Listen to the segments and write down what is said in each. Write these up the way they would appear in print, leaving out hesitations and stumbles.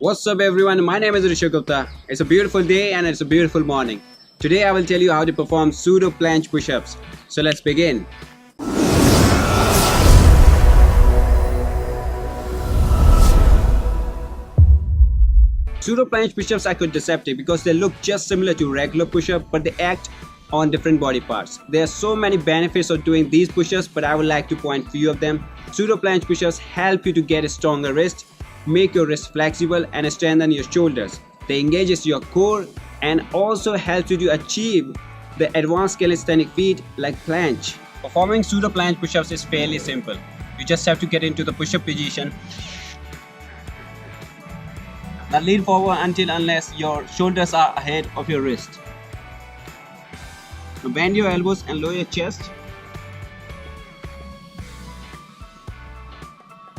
What's up everyone, my name is Rishab Gupta. It's a beautiful day and it's a beautiful morning. Today I will tell you how to perform pseudo planche push-ups. So let's begin. Pseudo planche push-ups are quite deceptive because they look just similar to regular push-up but they act on different body parts. There are so many benefits of doing these push-ups, but I would like to point few of them. Pseudo planche push-ups help you to get a stronger wrist, make your wrist flexible and strengthen your shoulders. They engages your core and also helps you to achieve the advanced calisthenic feat like planche. Performing pseudo planche push-ups is fairly simple. You just have to get into the push-up position. Now lean forward unless your shoulders are ahead of your wrist. Now bend your elbows and lower your chest.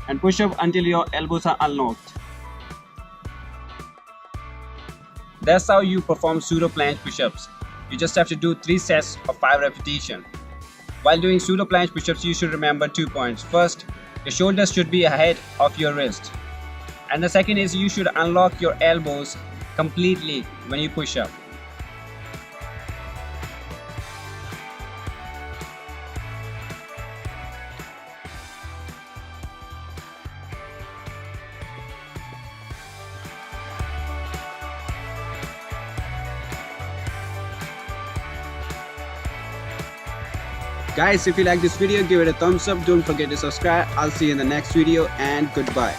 And push up until your elbows are unlocked. That's how you perform pseudo planche push-ups. You just have to do 3 sets of 5 repetitions. While doing pseudo planche push-ups, you should remember 2 points. First, your shoulders should be ahead of your wrist. And the second is you should unlock your elbows completely when you push up. Guys, if you like this video, give it a thumbs up. Don't forget to subscribe. I'll see you in the next video and goodbye.